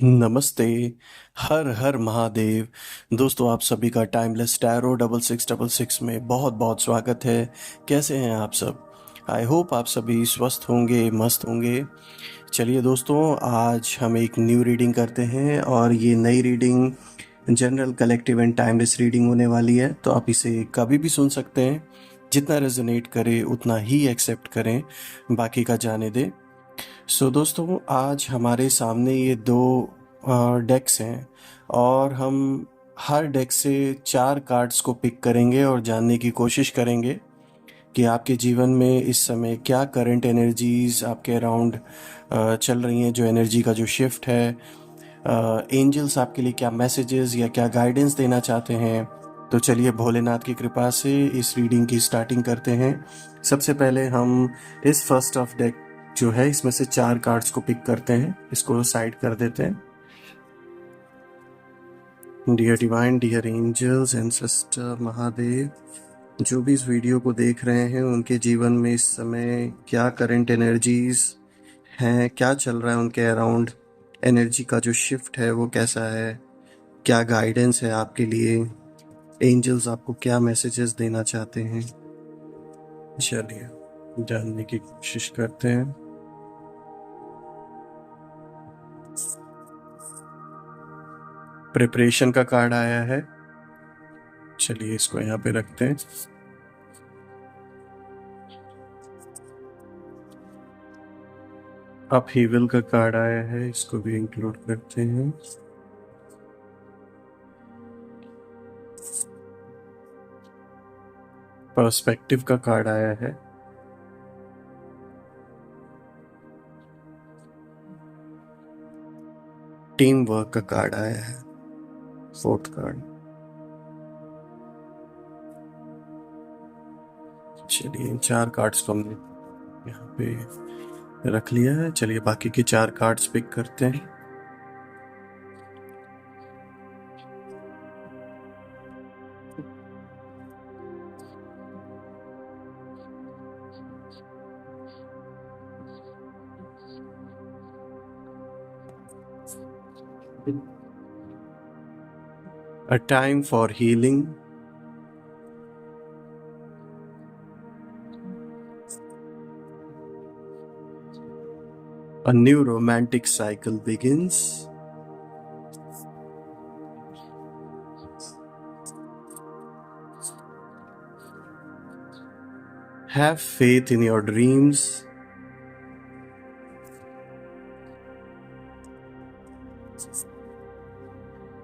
नमस्ते। हर हर महादेव। दोस्तों, आप सभी का टाइमलेस टैरो 6666 में बहुत बहुत स्वागत है। कैसे हैं आप सब? आई होप आप सभी स्वस्थ होंगे, मस्त होंगे। चलिए दोस्तों, आज हम एक न्यू रीडिंग करते हैं और ये नई reading general collective and timeless reading होने वाली है। तो आप इसे कभी भी सुन सकते हैं। जितना रेजोनेट करे उतना ही एक्सेप्ट करें, बाकी का जाने दें। दोस्तों, आज हमारे सामने ये दो डेक्स हैं और हम हर डेक से 4 कार्ड्स को पिक करेंगे और जानने की कोशिश करेंगे कि आपके जीवन में इस समय क्या करंट एनर्जीज आपके अराउंड चल रही हैं। जो एनर्जी का जो शिफ्ट है, एंजल्स आपके लिए क्या मैसेजेस या क्या गाइडेंस देना चाहते हैं। तो चलिए भोलेनाथ की कृपा से इस रीडिंग की स्टार्टिंग करते हैं। सबसे पहले हम इस फर्स्ट ऑफ डेक जो है, इसमें से 4 कार्ड्स को पिक करते हैं। इसको साइड कर देते हैं। Dear divine, dear angels, ancestor, Mahadev, जो भी इस वीडियो को देख रहे हैं उनके जीवन में इस समय क्या करंट एनर्जीज हैं, क्या चल रहा है उनके अराउंड, एनर्जी का जो शिफ्ट है वो कैसा है, क्या गाइडेंस है आपके लिए, एंजल्स आपको क्या मैसेजेस देना चाहते हैं। चलिए जानने की कोशिश करते हैं। प्रिपरेशन का कार्ड आया है। चलिए इसको यहाँ पे रखते हैं। अपहीवल का कार्ड आया है, इसको भी इंक्लूड करते हैं। पर्सपेक्टिव का कार्ड आया है। टीम वर्क का कार्ड आया है, 4th कार्ड। चलिए इन 4 कार्ड्स को हमने यहाँ पे रख लिया है। चलिए बाकी के 4 कार्ड्स पिक करते हैं। A time for healing. A new romantic cycle begins. Have faith in your dreams.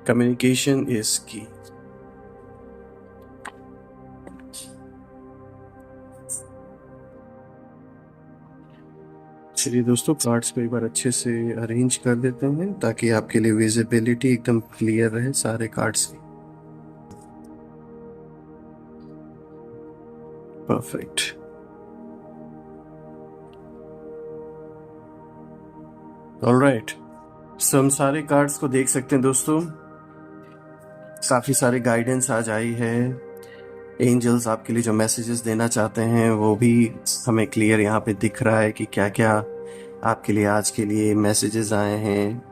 Communication is key. चलिए दोस्तों, कार्ड्स को एक बार अच्छे से अरेंज कर देते हैं ताकि आपके लिए विजिबिलिटी एकदम क्लियर रहे सारे कार्ड्स की। परफेक्ट। ऑलराइट, हम सारे कार्ड्स को देख सकते हैं दोस्तों। काफ़ी सारे गाइडेंस आज आई है। एंजल्स आपके लिए जो मैसेजेस देना चाहते हैं वो भी हमें क्लियर यहाँ पे दिख रहा है कि क्या क्या आपके लिए आज के लिए मैसेजेस आए हैं।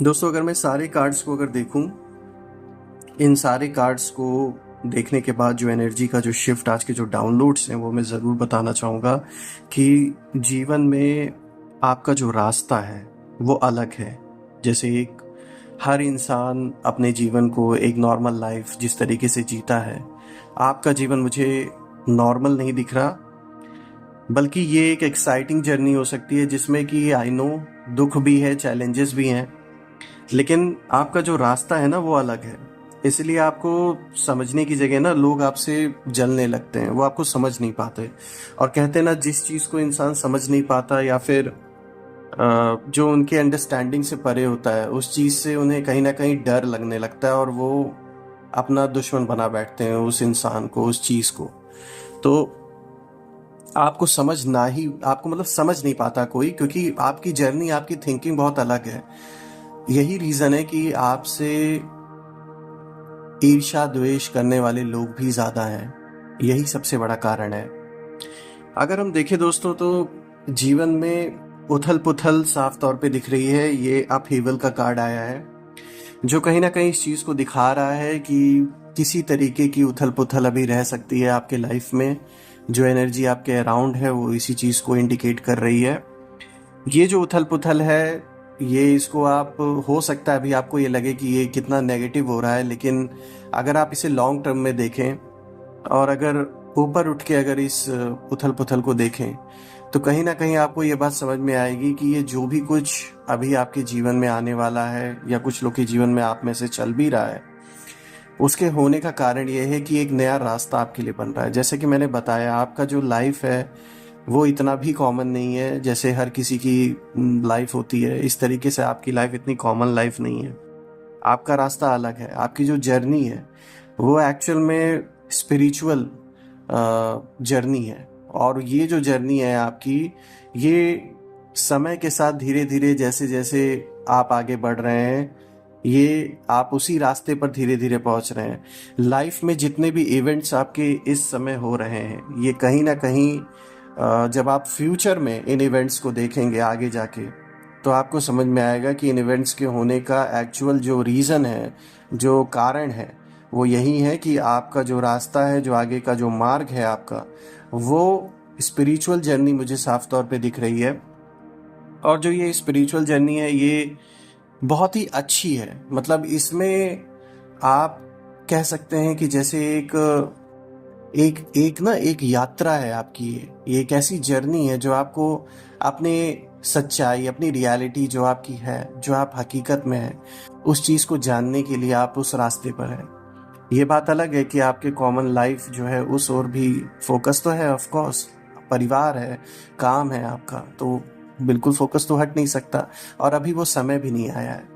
दोस्तों, अगर मैं सारे कार्ड्स को अगर देखूं, इन सारे कार्ड्स को देखने के बाद जो एनर्जी का जो शिफ्ट, आज के जो डाउनलोड्स हैं, वो मैं ज़रूर बताना चाहूँगा कि जीवन में आपका जो रास्ता है वो अलग है। जैसे एक हर इंसान अपने जीवन को एक नॉर्मल लाइफ जिस तरीके से जीता है, आपका जीवन मुझे नॉर्मल नहीं दिख रहा, बल्कि ये एक एक्साइटिंग जर्नी हो सकती है जिसमें कि आई नो दुख भी है, चैलेंजेस भी हैं, लेकिन आपका जो रास्ता है ना वो अलग है। इसलिए आपको समझने की जगह ना लोग आपसे जलने लगते हैं, वो आपको समझ नहीं पाते। और कहते हैं ना, जिस चीज़ को इंसान समझ नहीं पाता या फिर जो उनके अंडरस्टैंडिंग से परे होता है, उस चीज़ से उन्हें कहीं ना कहीं डर लगने लगता है और वो अपना दुश्मन बना बैठते हैं उस इंसान को, उस चीज़ को। तो आपको आपको मतलब समझ नहीं पाता कोई, क्योंकि आपकी जर्नी, आपकी थिंकिंग बहुत अलग है। यही रीज़न है कि आपसे ईर्ष्या द्वेष करने वाले लोग भी ज़्यादा हैं। यही सबसे बड़ा कारण है। अगर हम देखें दोस्तों, तो जीवन में उथल पुथल साफ तौर पे दिख रही है। ये अपहीवल का कार्ड आया है, जो कहीं ना कहीं इस चीज को दिखा रहा है कि किसी तरीके की उथल पुथल अभी रह सकती है आपके लाइफ में। जो एनर्जी आपके अराउंड है वो इसी चीज को इंडिकेट कर रही है। ये जो उथल पुथल है, ये इसको आप, हो सकता है अभी आपको ये लगे कि ये कितना नेगेटिव हो रहा है, लेकिन अगर आप इसे लॉन्ग टर्म में देखें और अगर ऊपर उठ के अगर इस उथल पुथल को देखें, तो कहीं ना कहीं आपको ये बात समझ में आएगी कि ये जो भी कुछ अभी आपके जीवन में आने वाला है या कुछ लोग के जीवन में आप में से चल भी रहा है, उसके होने का कारण ये है कि एक नया रास्ता आपके लिए बन रहा है। जैसे कि मैंने बताया, आपका जो लाइफ है वो इतना भी कॉमन नहीं है जैसे हर किसी की लाइफ होती है। इस तरीके से आपकी लाइफ इतनी कॉमन लाइफ नहीं है। आपका रास्ता अलग है। आपकी जो जर्नी है वो एक्चुअल में स्पिरिचुअल जर्नी है। और ये जो जर्नी है आपकी, ये समय के साथ धीरे धीरे जैसे जैसे आप आगे बढ़ रहे हैं, ये आप उसी रास्ते पर धीरे धीरे पहुंच रहे हैं। लाइफ में जितने भी इवेंट्स आपके इस समय हो रहे हैं, ये कहीं ना कहीं जब आप फ्यूचर में इन इवेंट्स को देखेंगे आगे जाके, तो आपको समझ में आएगा कि इन इवेंट्स के होने का एक्चुअल जो रीज़न है, जो कारण है, वो यही है कि आपका जो रास्ता है, जो आगे का जो मार्ग है आपका, वो स्पिरिचुअल जर्नी मुझे साफ तौर पे दिख रही है। और जो ये स्पिरिचुअल जर्नी है, ये बहुत ही अच्छी है। मतलब इसमें आप कह सकते हैं कि जैसे एक एक ना एक यात्रा है आपकी। ये एक ऐसी जर्नी है जो आपको अपने सच्चाई, अपनी रियलिटी जो आपकी है, जो आप हकीकत में है, उस चीज़ को जानने के लिए आप उस रास्ते पर है। ये बात अलग है कि आपके कॉमन लाइफ जो है उस ओर भी फोकस तो है, ऑफ कोर्स, परिवार है, काम है आपका, तो बिल्कुल फोकस तो हट नहीं सकता। और अभी वो समय भी नहीं आया है।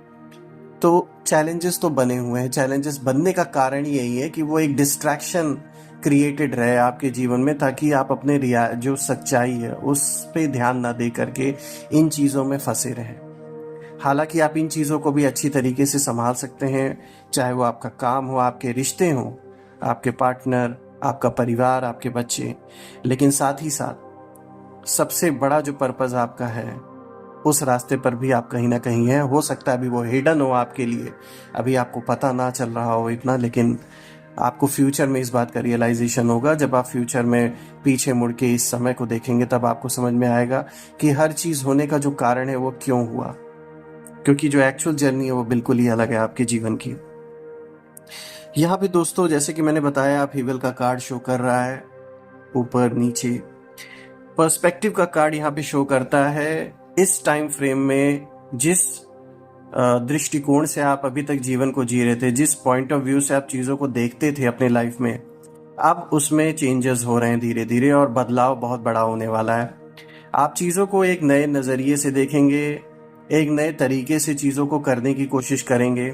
तो चैलेंजेस तो बने हुए हैं। चैलेंजेस बनने का कारण यही है कि वो एक डिस्ट्रैक्शन क्रिएटेड रहे आपके जीवन में, ताकि आप अपने जो सच्चाई है उस पे ध्यान ना दे करके इन चीज़ों में फंसे रहें। हालांकि आप इन चीज़ों को भी अच्छी तरीके से संभाल सकते हैं, चाहे वो आपका काम हो, आपके रिश्ते हों, आपके पार्टनर, आपका परिवार, आपके बच्चे। लेकिन साथ ही साथ सबसे बड़ा जो पर्पज़ आपका है, उस रास्ते पर भी आप कहीं ना कहीं है। हो सकता है अभी वो हिडन हो आपके लिए, अभी आपको पता ना चल रहा हो इतना, लेकिन आपको फ्यूचर में इस बात का रियलाइजेशन होगा। जब आप फ्यूचर में पीछे मुड़ के इस समय को देखेंगे, तब आपको समझ में आएगा कि हर चीज़ होने का जो कारण है वो क्यों हुआ। क्योंकि जो एक्चुअल जर्नी है वो बिल्कुल ही अलग है आपके जीवन की। यहाँ पे दोस्तों, जैसे कि मैंने बताया, अपहीवल का कार्ड शो कर रहा है ऊपर नीचे। पर्सपेक्टिव का कार्ड यहाँ पे शो करता है इस टाइम फ्रेम में, जिस दृष्टिकोण से आप अभी तक जीवन को जी रहे थे, जिस पॉइंट ऑफ व्यू से आप चीज़ों को देखते थे अपने लाइफ में, अब उसमें चेंजेस हो रहे हैं धीरे धीरे, और बदलाव बहुत बड़ा होने वाला है। आप चीज़ों को एक नए नज़रिए से देखेंगे, एक नए तरीके से चीज़ों को करने की कोशिश करेंगे।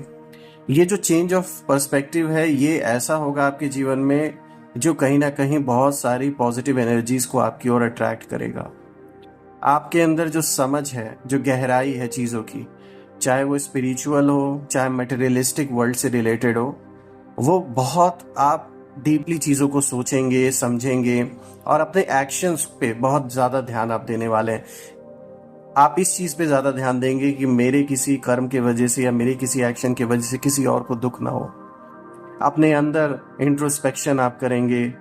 ये जो चेंज ऑफ पर्सपेक्टिव है, ये ऐसा होगा आपके जीवन में जो कहीं ना कहीं बहुत सारी पॉजिटिव एनर्जीज को आपकी ओर अट्रैक्ट करेगा। आपके अंदर जो समझ है, जो गहराई है चीज़ों की, चाहे वो स्पिरिचुअल हो, चाहे मटेरियलिस्टिक वर्ल्ड से रिलेटेड हो, वो बहुत आप डीपली चीज़ों को सोचेंगे, समझेंगे, और अपने एक्शंस पे बहुत ज़्यादा ध्यान आप देने वाले हैं। आप इस चीज़ पे ज़्यादा ध्यान देंगे कि मेरे किसी कर्म के वजह से या मेरे किसी एक्शन के वजह से किसी और को दुख ना हो। अपने अंदर इंट्रोस्पेक्शन आप करेंगे,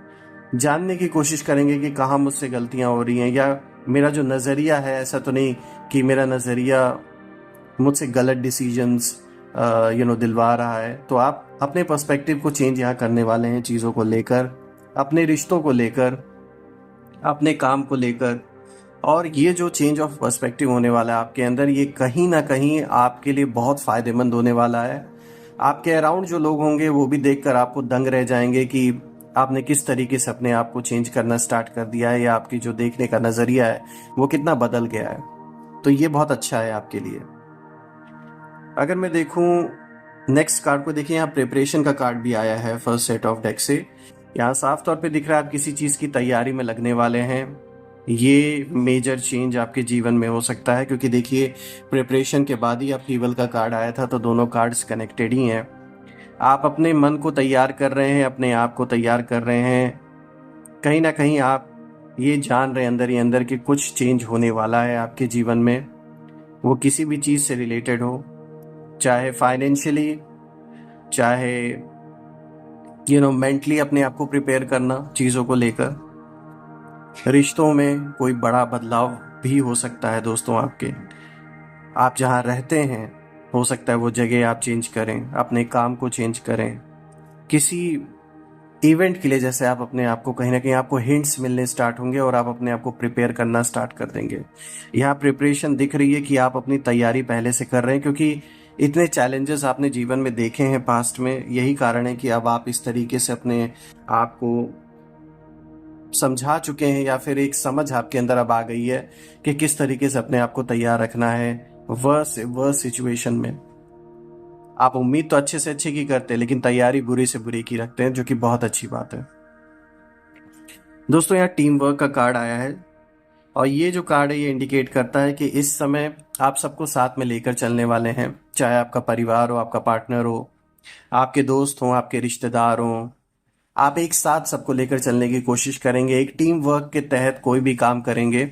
जानने की कोशिश करेंगे कि कहाँ मुझसे गलतियाँ हो रही हैं, या मेरा जो नज़रिया है, ऐसा तो नहीं कि मेरा नज़रिया मुझसे गलत डिसीजंस दिलवा रहा है। तो आप अपने पर्सपेक्टिव को चेंज यहाँ करने वाले हैं, चीज़ों को लेकर, अपने रिश्तों को लेकर, अपने काम को लेकर। और ये जो चेंज ऑफ पर्सपेक्टिव होने वाला है आपके अंदर, ये कहीं ना कहीं आपके लिए बहुत फ़ायदेमंद होने वाला है। आपके अराउंड जो लोग होंगे वो भी देखकर आपको दंग रह जाएंगे कि आपने किस तरीके से अपने आप को चेंज करना स्टार्ट कर दिया है, या आपकी जो देखने का नज़रिया है वो कितना बदल गया है। तो ये बहुत अच्छा है आपके लिए। अगर मैं देखूं नेक्स्ट कार्ड को, देखिए यहाँ प्रिपरेशन का कार्ड भी आया है फर्स्ट सेट ऑफ डेक से। यहाँ साफ तौर पे दिख रहा है आप किसी चीज़ की तैयारी में लगने वाले हैं। ये मेजर चेंज आपके जीवन में हो सकता है, क्योंकि देखिए प्रिपरेशन के बाद ही अपहीवल का कार्ड आया था, तो दोनों कार्ड्स कनेक्टेड ही हैं। आप अपने मन को तैयार कर रहे हैं, अपने आप को तैयार कर रहे हैं। कहीं ना कहीं आप ये जान रहे अंदर ही अंदर कि कुछ चेंज होने वाला है आपके जीवन में, वो किसी भी चीज़ से रिलेटेड हो, चाहे फाइनेंशियली, चाहे मेंटली अपने आप को प्रिपेयर करना चीज़ों को लेकर। रिश्तों में कोई बड़ा बदलाव भी हो सकता है दोस्तों आपके। आप जहाँ रहते हैं हो सकता है वो जगह आप चेंज करें, अपने काम को चेंज करें, किसी इवेंट के लिए जैसे आप अपने आप को कहीं ना कहीं आपको हिंट्स मिलने स्टार्ट होंगे और आप अपने आप को प्रिपेयर करना स्टार्ट कर देंगे। यहाँ प्रिपरेशन दिख रही है कि आप अपनी तैयारी पहले से कर रहे हैं, क्योंकि इतने चैलेंजेस आपने जीवन में देखे हैं पास्ट में। यही कारण है कि अब आप इस तरीके से अपने आप को समझा चुके हैं, या फिर एक समझ आपके अंदर अब आ गई है कि किस तरीके से अपने आप को तैयार रखना है वह सिचुएशन में। आप उम्मीद तो अच्छे से अच्छे की करते हैं, लेकिन तैयारी बुरी से बुरी की रखते हैं, जो कि बहुत अच्छी बात है। दोस्तों यहाँ टीम वर्क का कार्ड आया है, और ये जो कार्ड है ये इंडिकेट करता है कि इस समय आप सबको साथ में लेकर चलने वाले हैं। चाहे आपका परिवार हो, आपका पार्टनर हो, आपके दोस्त हो, आपके रिश्तेदार हो, आप एक साथ सबको लेकर चलने की कोशिश करेंगे। एक टीम वर्क के तहत कोई भी काम करेंगे,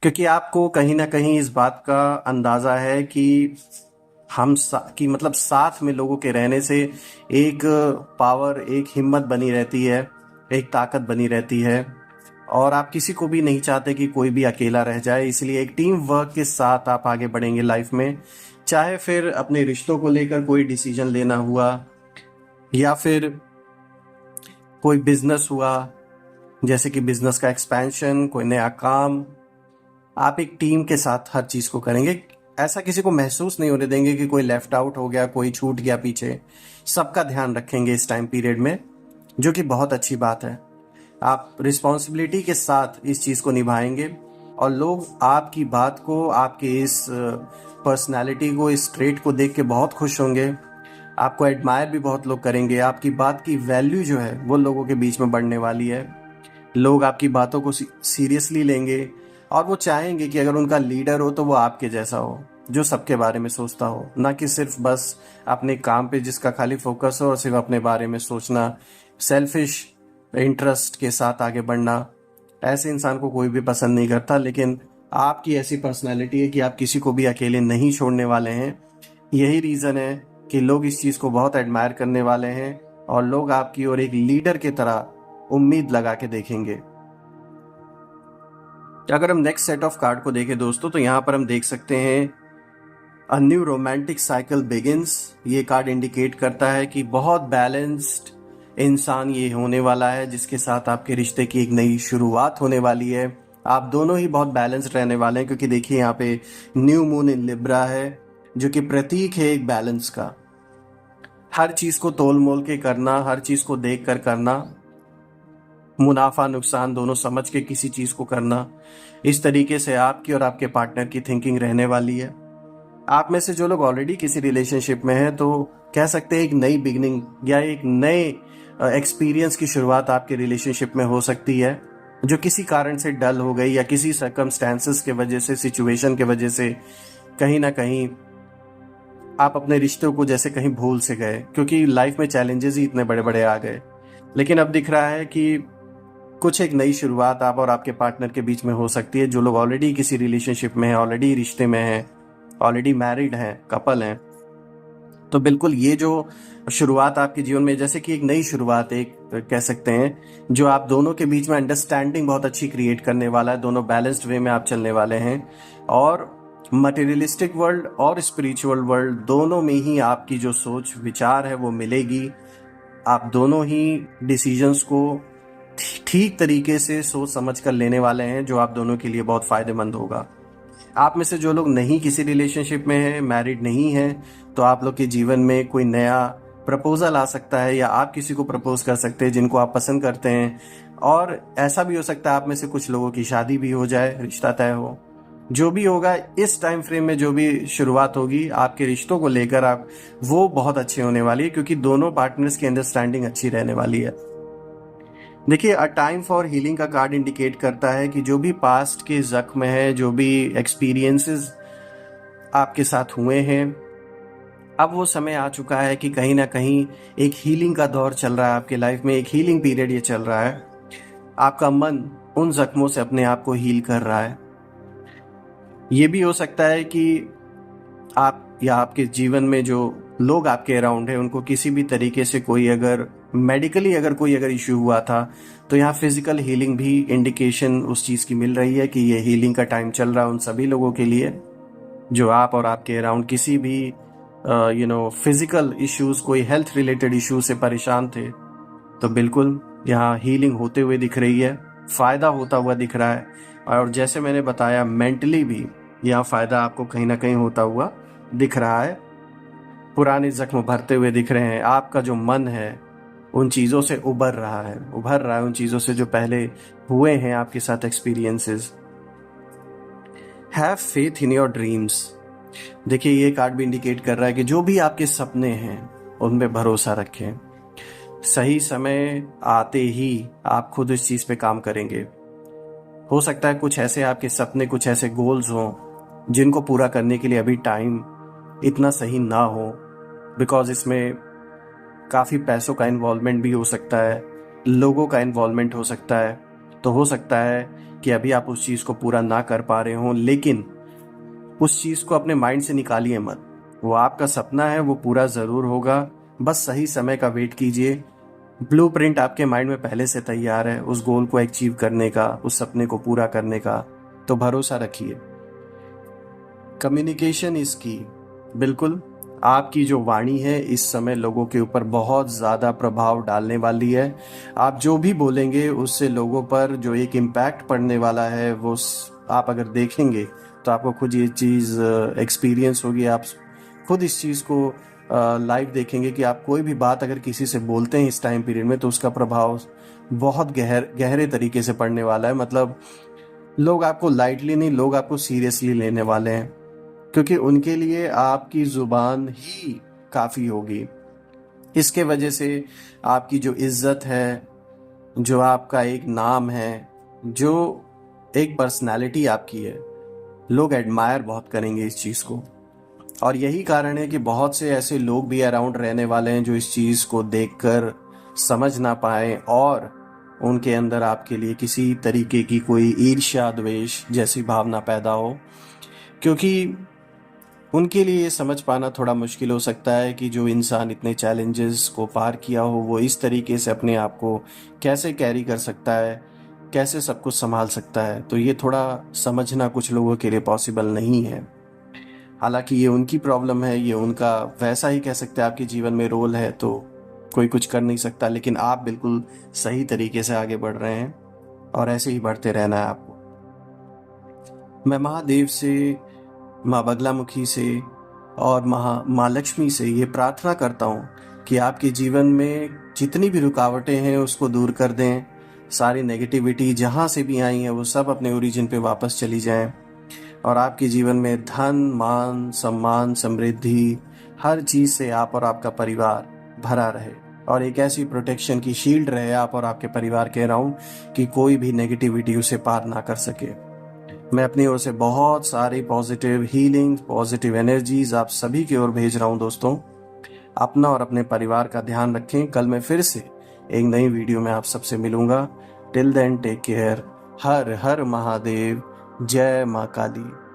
क्योंकि आपको कहीं ना कहीं इस बात का अंदाज़ा है कि कि मतलब साथ में लोगों के रहने से एक पावर, एक हिम्मत बनी रहती है, एक ताकत बनी रहती है, और आप किसी को भी नहीं चाहते कि कोई भी अकेला रह जाए। इसलिए एक टीम वर्क के साथ आप आगे बढ़ेंगे लाइफ में। चाहे फिर अपने रिश्तों को लेकर कोई डिसीजन लेना हुआ, या फिर कोई बिजनेस हुआ, जैसे कि बिजनेस का एक्सपेंशन, कोई नया काम, आप एक टीम के साथ हर चीज़ को करेंगे। ऐसा किसी को महसूस नहीं होने देंगे कि कोई लेफ्ट आउट हो गया, कोई छूट गया पीछे। सबका ध्यान रखेंगे इस टाइम पीरियड में, जो कि बहुत अच्छी बात है। आप रिस्पॉन्सिबिलिटी के साथ इस चीज़ को निभाएंगे, और लोग आपकी बात को, आपके इस पर्सनालिटी को, इस ट्रेट को देख के बहुत खुश होंगे। आपको एडमायर भी बहुत लोग करेंगे। आपकी बात की वैल्यू जो है वो लोगों के बीच में बढ़ने वाली है। लोग आपकी बातों को सीरियसली लेंगे, और वो चाहेंगे कि अगर उनका लीडर हो तो वो आपके जैसा हो, जो सबके बारे में सोचता हो, ना कि सिर्फ बस अपने काम पे जिसका खाली फोकस हो और सिर्फ अपने बारे में सोचना, सेल्फिश इंटरेस्ट के साथ आगे बढ़ना। ऐसे इंसान को कोई भी पसंद नहीं करता, लेकिन आपकी ऐसी पर्सनैलिटी है कि आप किसी को भी अकेले नहीं छोड़ने वाले हैं। यही रीज़न है कि लोग इस चीज़ को बहुत एडमायर करने वाले हैं, और लोग आपकी ओर एक लीडर की तरह उम्मीद लगा के देखेंगे। अगर हम नेक्स्ट सेट ऑफ कार्ड को देखें दोस्तों, तो यहाँ पर हम देख सकते हैं a new romantic cycle begins. ये कार्ड इंडिकेट करता है कि बहुत बैलेंस्ड इंसान ये होने वाला है, जिसके साथ आपके रिश्ते की एक नई शुरुआत होने वाली है। आप दोनों ही बहुत बैलेंस्ड रहने वाले हैं, क्योंकि देखिए यहाँ पे न्यू मून इन लिब्रा है, जो कि प्रतीक है एक बैलेंस का। हर चीज़ को तोल मोल के करना, हर चीज़ को देख कर करना, मुनाफा नुकसान दोनों समझ के किसी चीज़ को करना। इस तरीके से आपकी और आपके पार्टनर की थिंकिंग रहने वाली है। आप में से जो लोग ऑलरेडी किसी रिलेशनशिप में हैं, तो कह सकते हैं एक नई बिगनिंग या एक नए एक्सपीरियंस की शुरुआत आपके रिलेशनशिप में हो सकती है, जो किसी कारण से डल हो गई, या किसी सर्कमस्टेंसेस के वजह से, सिचुएशन के वजह से कहीं ना कहीं आप अपने रिश्तों को जैसे कहीं भूल से गए, क्योंकि लाइफ में चैलेंजेस ही इतने बड़े बड़े आ गए। लेकिन अब दिख रहा है कि कुछ एक नई शुरुआत आप और आपके पार्टनर के बीच में हो सकती है। जो लोग ऑलरेडी किसी रिलेशनशिप में हैं, ऑलरेडी रिश्ते में हैं, ऑलरेडी मैरिड हैं, कपल हैं, तो बिल्कुल ये जो शुरुआत आपके जीवन में, जैसे कि एक नई शुरुआत, एक कह सकते हैं, जो आप दोनों के बीच में अंडरस्टैंडिंग बहुत अच्छी क्रिएट करने वाला है। दोनों बैलेंस्ड वे में आप चलने वाले हैं, और मटेरियलिस्टिक वर्ल्ड और स्पिरिचुअल वर्ल्ड दोनों में ही आपकी जो सोच विचार है वो मिलेगी। आप दोनों ही डिसीजंस को ठीक तरीके से सोच समझ कर लेने वाले हैं, जो आप दोनों के लिए बहुत फ़ायदेमंद होगा। आप में से जो लोग नहीं किसी रिलेशनशिप में हैं, मैरिड नहीं हैं, तो आप लोग के जीवन में कोई नया प्रपोजल आ सकता है, या आप किसी को प्रपोज कर सकते हैं जिनको आप पसंद करते हैं। और ऐसा भी हो सकता है आप में से कुछ लोगों की शादी भी हो जाए, रिश्ता तय हो। जो भी होगा इस टाइम फ्रेम में, जो भी शुरुआत होगी आपके रिश्तों को लेकर, आप वो बहुत अच्छे होने वाली है, क्योंकि दोनों पार्टनर्स की अंडरस्टैंडिंग अच्छी रहने वाली है। देखिए, अ टाइम फॉर हीलिंग का कार्ड इंडिकेट करता है कि जो भी पास्ट के जख्म है, जो भी एक्सपीरियंसेस आपके साथ हुए हैं, अब वो समय आ चुका है कि कहीं ना कहीं एक हीलिंग का दौर चल रहा है आपके लाइफ में, एक हीलिंग पीरियड ये चल रहा है। आपका मन उन जख्मों से अपने आप को हील कर रहा है। ये भी हो सकता है कि आप या आपके जीवन में जो लोग आपके अराउंड है उनको किसी भी तरीके से कोई अगर मेडिकली अगर कोई अगर इश्यू हुआ था, तो यहाँ फिजिकल हीलिंग भी इंडिकेशन उस चीज़ की मिल रही है कि ये हीलिंग का टाइम चल रहा है उन सभी लोगों के लिए जो आप और आपके अराउंड किसी भी फिजिकल इश्यूज, कोई हेल्थ रिलेटेड इश्यूज से परेशान थे। तो बिल्कुल यहाँ हीलिंग होते हुए दिख रही है, फ़ायदा होता हुआ दिख रहा है। और जैसे मैंने बताया मेंटली भी यहाँ फ़ायदा आपको कहीं ना कहीं होता हुआ दिख रहा है। पुराने जख्म भरते हुए दिख रहे हैं। आपका जो मन है उन चीज़ों से उभर रहा है उन चीज़ों से जो पहले हुए हैं आपके साथ experiences. Have faith in your dreams. देखिए ये कार्ड भी इंडिकेट कर रहा है कि जो भी आपके सपने हैं उनमें भरोसा रखें। सही समय आते ही आप खुद इस चीज़ पे काम करेंगे। हो सकता है कुछ ऐसे आपके सपने, कुछ ऐसे गोल्स हों जिनको पूरा करने के लिए अभी टाइम इतना सही ना हो, बिकॉज इसमें काफ़ी पैसों का इन्वॉल्वमेंट भी हो सकता है, लोगों का इन्वॉल्वमेंट हो सकता है। तो हो सकता है कि अभी आप उस चीज़ को पूरा ना कर पा रहे हों, लेकिन उस चीज़ को अपने माइंड से निकालिए मत। वो आपका सपना है, वो पूरा ज़रूर होगा। बस सही समय का वेट कीजिए। ब्लूप्रिंट आपके माइंड में पहले से तैयार है उस गोल को अचीव करने का, उस सपने को पूरा करने का। तो भरोसा रखिए। कम्युनिकेशन इज की। बिल्कुल आपकी जो वाणी है इस समय लोगों के ऊपर बहुत ज़्यादा प्रभाव डालने वाली है। आप जो भी बोलेंगे उससे लोगों पर जो एक इम्पैक्ट पड़ने वाला है वो आप अगर देखेंगे तो आपको खुद ये चीज़ एक्सपीरियंस होगी। आप खुद इस चीज़ को लाइव देखेंगे कि आप कोई भी बात अगर किसी से बोलते हैं इस टाइम पीरियड में तो उसका प्रभाव बहुत गहरे तरीके से पड़ने वाला है। मतलब लोग आपको लाइटली नहीं, लोग आपको सीरियसली लेने वाले हैं, क्योंकि उनके लिए आपकी ज़ुबान ही काफ़ी होगी। इसके वजह से आपकी जो इज्जत है, जो आपका एक नाम है, जो एक पर्सनालिटी आपकी है, लोग एडमायर बहुत करेंगे इस चीज़ को। और यही कारण है कि बहुत से ऐसे लोग भी अराउंड रहने वाले हैं जो इस चीज़ को देखकर समझ ना पाए और उनके अंदर आपके लिए किसी तरीके की कोई ईर्ष्या, द्वेष जैसी भावना पैदा हो, क्योंकि उनके लिए ये समझ पाना थोड़ा मुश्किल हो सकता है कि जो इंसान इतने चैलेंजेस को पार किया हो वो इस तरीके से अपने आप को कैसे कैरी कर सकता है, कैसे सब कुछ संभाल सकता है। तो ये थोड़ा समझना कुछ लोगों के लिए पॉसिबल नहीं है। हालांकि ये उनकी प्रॉब्लम है, ये उनका वैसा ही कह सकते हैं आपके जीवन में रोल है, तो कोई कुछ कर नहीं सकता। लेकिन आप बिल्कुल सही तरीके से आगे बढ़ रहे हैं और ऐसे ही बढ़ते रहना है आपको। मैं महादेव से, माँ बगलामुखी से और माँ लक्ष्मी से ये प्रार्थना करता हूँ कि आपके जीवन में जितनी भी रुकावटें हैं उसको दूर कर दें। सारी नेगेटिविटी जहाँ से भी आई है वो सब अपने ओरिजिन पे वापस चली जाएं और आपके जीवन में धन, मान, सम्मान, समृद्धि, हर चीज़ से आप और आपका परिवार भरा रहे और एक ऐसी प्रोटेक्शन की शील्ड रहे आप और आपके परिवार के अराउंड कि कोई भी नेगेटिविटी उसे पार ना कर सके। मैं अपनी ओर से बहुत सारी पॉजिटिव हीलिंग, पॉजिटिव एनर्जीज आप सभी की ओर भेज रहा हूँ। दोस्तों, अपना और अपने परिवार का ध्यान रखें। कल मैं फिर से एक नई वीडियो में आप सबसे मिलूंगा। Till then take care. हर हर महादेव। जय माँ काली।